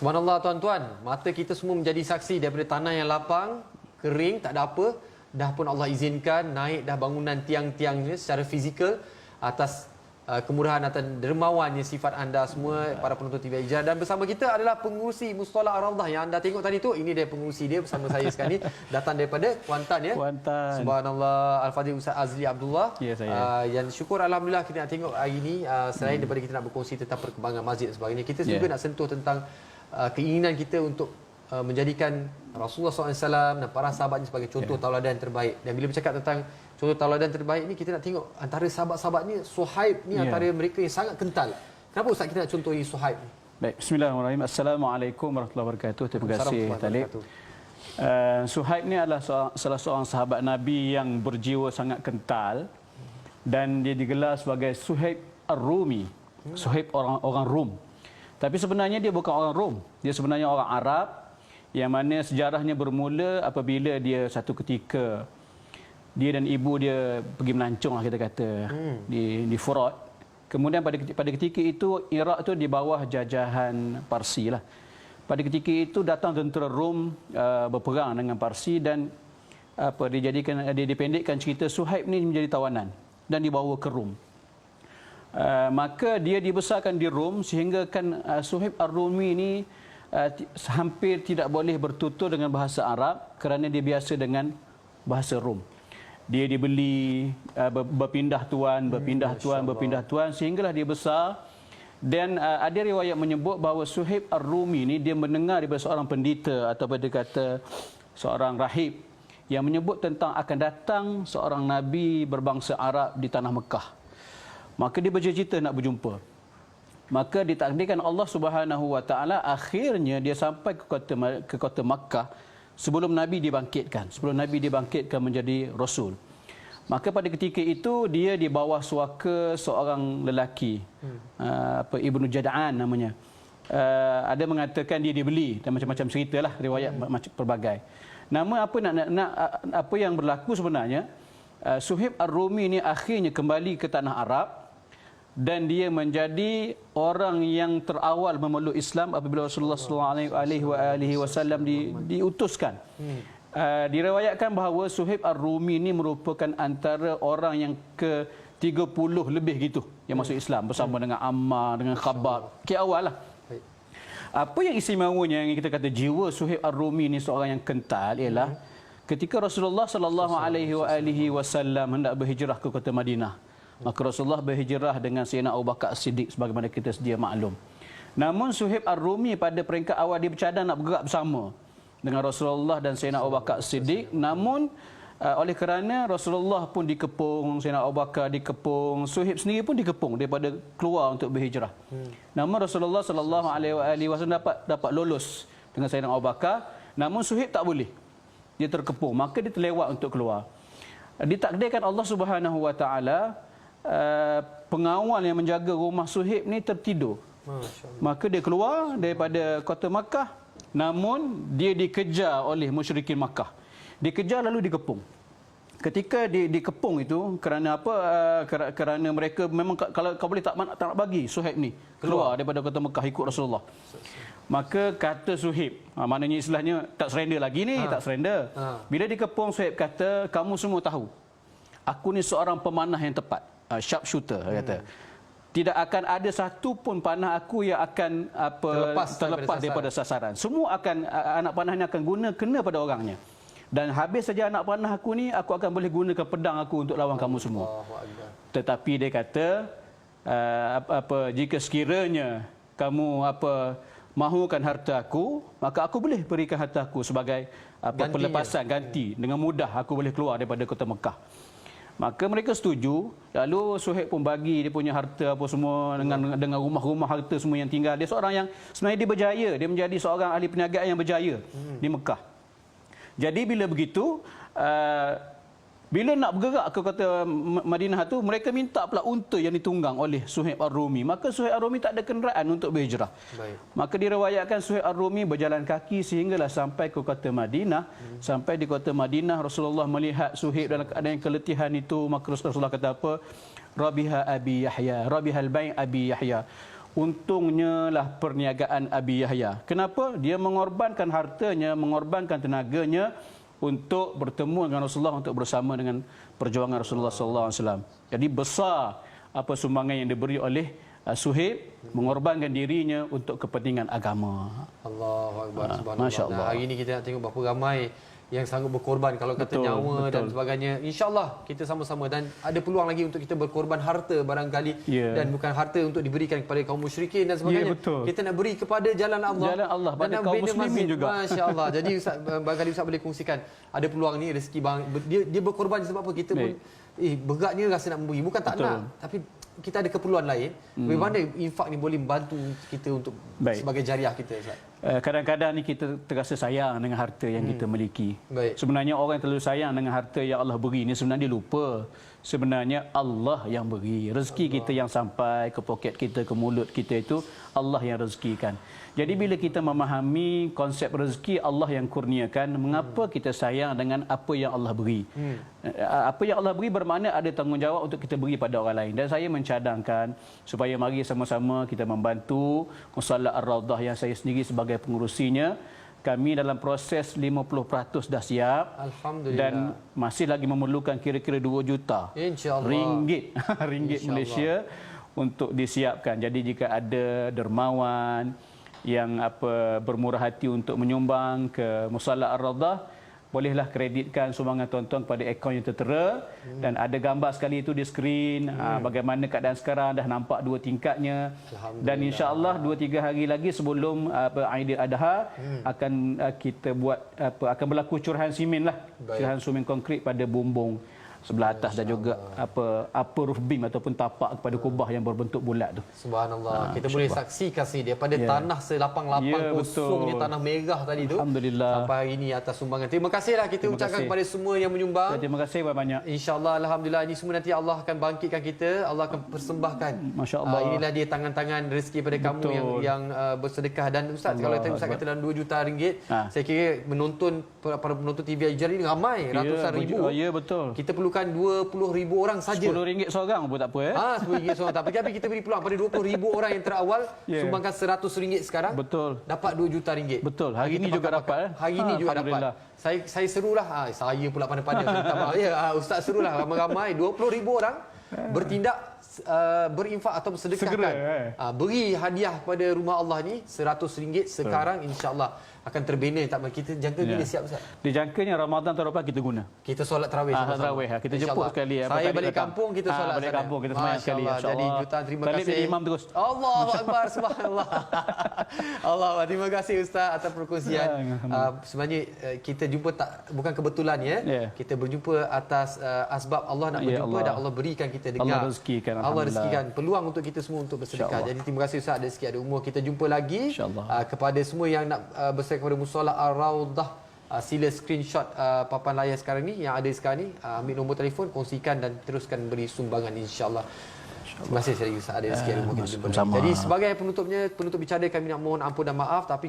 Subhanallah tuan-tuan, mata kita semua menjadi saksi daripada tanah yang lapang, kering, tak ada apa. Dah pun Allah izinkan naik dah bangunan tiang-tiangnya secara fizikal atas kemurahan atau dermawannya sifat anda semua para penonton TV Hijrah. Dan bersama kita adalah pengurusi Mustalah Ar-Rawdah yang anda tengok tadi tu. Ini dia pengurusi dia bersama saya sekarang ni, datang daripada Kuantan ya. Kuantan. Subhanallah, Al-Fadhil Ustaz Azli Abdullah. Ya, saya. Yang syukur alhamdulillah kita nak tengok hari ini selain daripada kita nak berkongsi tentang perkembangan masjid dan sebagainya, kita juga nak sentuh tentang keinginan kita untuk menjadikan Rasulullah SAW dan para sahabatnya sebagai contoh tauladan terbaik. Dan bila bercakap tentang contoh tauladan terbaik ni, kita nak tengok antara sahabat-sahabat ni, Suhaib ni antara mereka yang sangat kental. Kenapa Ustaz kita nak contohi Suhaib ni? Baik, bismillahirrahmanirrahim. Assalamualaikum warahmatullahi wabarakatuh. Terima kasih Talib. Suhaib ni adalah salah seorang sahabat Nabi yang berjiwa sangat kental dan dia digelar sebagai Suhaib Ar-Rumi. Suhaib orang Rom. Tapi sebenarnya dia bukan orang Rom. Dia sebenarnya orang Arab yang mana sejarahnya bermula apabila dia satu ketika dia dan ibu dia pergi melancong lah kita kata di Furat. Kemudian pada ketika itu Iraq tu di bawah jajahan Parsi lah. Pada ketika itu datang tentera Rom berperang dengan Parsi dan dia dipendekkan cerita Suhaib ni menjadi tawanan dan dibawa ke Rom. Maka dia dibesarkan di Rom sehingga kan Suhaib Ar-Rumi ini hampir tidak boleh bertutur dengan bahasa Arab kerana dia biasa dengan bahasa Rom. Dia dibeli berpindah tuan sehinggalah dia besar. Dan ada riwayat menyebut bahawa Suhaib Ar-Rumi ini dia mendengar daripada seorang pendeta atau pada kata seorang rahib yang menyebut tentang akan datang seorang nabi berbangsa Arab di tanah Mekah. Maka dia bercita-cita nak berjumpa. Maka ditakdirkan Allah Subhanahu Wa Taala akhirnya dia sampai ke kota Makkah sebelum Nabi dibangkitkan. Sebelum Nabi dibangkitkan menjadi Rasul. Maka pada ketika itu dia di bawah suaka seorang lelaki, Ibnu Jad'an namanya. Ada mengatakan dia dibeli dan macam-macam ceritalah riwayat pelbagai. Nama apa yang berlaku sebenarnya, Suhaib Ar-Rumi ini akhirnya kembali ke tanah Arab. Dan dia menjadi orang yang terawal memeluk Islam apabila Rasulullah SAW diutuskan. Diriwayatkan bahawa Suhaib Ar-Rumi ini merupakan antara orang yang ke-30 lebih gitu yang masuk Islam bersama dengan Ammar, dengan Khabbab. Awal lah. Apa yang istimewanya yang kita kata jiwa Suhaib Ar-Rumi ini seorang yang kental ialah ketika Rasulullah SAW hendak berhijrah ke kota Madinah. Maka Rasulullah berhijrah dengan Sayyidina Abu Bakar As-Siddiq sebagaimana kita sedia maklum. Namun Suhaib Ar-Rumi pada peringkat awal dia bercadang nak bergerak bersama dengan Rasulullah dan Sayyidina Abu Bakar As-Siddiq. Namun oleh kerana Rasulullah pun dikepung, Sayyidina Abu Bakar dikepung, Suhaib sendiri pun dikepung daripada keluar untuk berhijrah. Namun Rasulullah SAW dapat lolos dengan Sayyidina Abu Bakar, namun Suhaib tak boleh. Dia terkepung, maka dia terlewat untuk keluar. Ditakdirkan Allah Subhanahu Wa Taala pengawal yang menjaga rumah Suhaib ni tertidur. Maka dia keluar daripada kota Makkah, namun dia dikejar oleh musyrikin Makkah. Dikejar lalu dikepung. Ketika dikepung itu kerana apa? Kerana mereka memang kalau boleh tak nak bagi Suhaib ni keluar daripada kota Makkah ikut Rasulullah. Maka kata Suhaib, maknanya istilahnya tak surrender lagi ni, tak surrender. Bila dikepung Suhaib kata, kamu semua tahu aku ni seorang pemanah yang tepat, sharpshooter kata. Tidak akan ada satu pun panah aku yang akan terlepas daripada sasaran. Semua akan anak panah ni akan kena pada orangnya. Dan habis saja anak panah aku ni, aku akan boleh gunakan pedang aku untuk lawan kamu semua. Tetapi dia kata jika sekiranya kamu mahukan harta aku, maka aku boleh berikan harta aku sebagai pelepasan ganti. Dengan mudah aku boleh keluar daripada kota Mekah. Maka mereka setuju. Lalu Suhaib pun bagi dia punya harta apa semua dengan rumah-rumah harta semua yang tinggal. Dia seorang yang sebenarnya dia berjaya. Dia menjadi seorang ahli perniagaan yang berjaya di Mekah. Jadi bila begitu, bila nak bergerak ke kota Madinah tu, mereka minta pula unta yang ditunggang oleh Suhaib Ar-Rumi. Maka Suhaib Ar-Rumi tak ada kenderaan untuk berhijrah. Maka diriwayatkan Suhaib Ar-Rumi berjalan kaki sehinggalah sampai ke kota Madinah. Sampai di kota Madinah, Rasulullah melihat Suhaib dalam keadaan yang keletihan itu. Maka Rasulullah kata apa? Rabiha Abi Yahya, Rabihal Bai' Abi Yahya. untungnya lah perniagaan Abi Yahya. Kenapa? Dia mengorbankan hartanya, mengorbankan tenaganya untuk bertemu dengan Rasulullah, untuk bersama dengan perjuangan Rasulullah sallallahu alaihi wasallam. Jadi besar apa sumbangan yang diberi oleh Suhaib, mengorbankan dirinya untuk kepentingan agama. Allahu Akbar, subhanallah. Masya Allah. Hari ini kita nak tengok berapa ramai yang sanggup berkorban, kalau kata Betul, nyawa betul. dan sebagainya. InsyaAllah kita sama-sama, dan ada peluang lagi untuk kita berkorban harta barangkali, Ya. dan bukan harta untuk diberikan kepada kaum musyrikin dan sebagainya. Ya, betul. Kita nak beri kepada jalan Allah. Jalan Allah, dan pada nak kaum bina muslimin masjid. juga. Masya-Allah. Jadi Ustaz, barangkali Ustaz boleh kongsikan, ada peluang ni rezeki bang, dia berkorban sebab apa? Kita pun beratnya rasa nak memberi, bukan tak Betul. nak, tapi kita ada keperluan lain. Bagaimana infak ni boleh membantu kita untuk Baik. sebagai jariah kita, Ustaz? Kadang-kadang ni kita terasa sayang dengan harta yang kita miliki. Baik. Sebenarnya orang yang terlalu sayang dengan harta yang Allah beri ni, sebenarnya dia lupa. Sebenarnya Allah yang beri. Rezeki kita yang sampai ke poket kita, ke mulut kita itu Allah yang rezekikan. Jadi bila kita memahami konsep rezeki Allah yang kurniakan, mengapa kita sayang dengan apa yang Allah beri? Apa yang Allah beri bermakna ada tanggungjawab untuk kita beri pada orang lain. Dan saya mencadangkan supaya mari sama-sama kita membantu Musolla Ar-Raudhah yang saya sendiri sebagai pengurusinya. Kami dalam proses 50% dah siap. Alhamdulillah. Dan masih lagi memerlukan kira-kira 2 juta InsyaAllah. ringgit ringgit InsyaAllah. Malaysia untuk disiapkan. Jadi jika ada dermawan yang bermurah hati untuk menyumbang ke Musolla Ar-Raudhah, bolehlah kreditkan sumbangan tuan-tuan kepada akaun yang tertera, dan ada gambar sekali itu di skrin bagaimana keadaan sekarang, dah nampak 2 tingkatnya, dan insya-Allah 2-3 hari lagi sebelum Aidil Adha akan kita buat akan berlaku curahan simen lah. Baik. Curahan simen konkrit pada bumbung sebelah atas dan juga roof beam ataupun tapak kepada kubah yang berbentuk bulat tu. Subhanallah. Kita boleh saksikan sini daripada tanah selapang-lapang kosongnya, tanah merah tadi tu. Alhamdulillah. Sampai hari ini atas sumbangan. Terima kasihlah kita ucapkan kepada semua yang menyumbang. Terima kasih banyak. InsyaAllah, Alhamdulillah, ini semua nanti Allah akan bangkitkan kita. Allah akan persembahkan. Masya Allah. Inilah dia tangan-tangan rezeki pada kamu yang bersedekah. Dan Ustaz, kalau tadi Ustaz kata dalam 2 juta ringgit, saya kira menonton, para penonton TV Al-Jari ni ramai, ratusan ribu. Ya, betul. Kita perlukan 20,000 orang saja. RM10 seorang pun tak apa RM10 seorang tak. Tapi kita beri peluang pada 20,000 orang yang terawal, sumbangkan RM100 sekarang. Betul. Dapat 2 juta ringgit. Betul. Hari ini juga dapat. Hari ini juga dapat. Saya serulah, saya pula pandai-pandai, saya minta maaf. Ya, Ustaz serulah ramai-ramai 20,000 orang bertindak, berinfak atau bersedekahkan. Beri hadiah kepada rumah Allah ni RM100 sekarang, insya-Allah akan terbina. Tak, kita jangka bila siap, Ustaz? Dijangkanya Ramadan tahun depan kita guna. Kita solat tarawih sama-sama. Tarawih kita jemput sekali. Saya balik kampung, kita solat balik kampung kita semayang sekali. Jadi jutaan terima Talib kasih. jadi imam terus. Allahu Akbar, subhanallah. Allah, terima kasih Ustaz atas perkongsian. Sebenarnya kita jumpa bukan kebetulan ya. Kita berjumpa atas asbab Allah nak berjumpa, dan Allah berikan kita dengar. Allah rezekikan. Allah rezekikan peluang untuk kita semua untuk bersedekah. Jadi terima kasih Ustaz, ada sikit ada umur. Kita jumpa lagi. Kepada semua yang nak bersedekah kepada Musolla Ar-Raudhah, sila screenshot papan layar sekarang ni yang ada sekarang ni, ambil nombor telefon, kongsikan dan teruskan beri sumbangan, insya-Allah. Terima kasih sekali Ustaz, ada sikit ada umur kita jumpa lagi. Jadi sebagai penutup bicara, kami nak mohon ampun dan maaf, tapi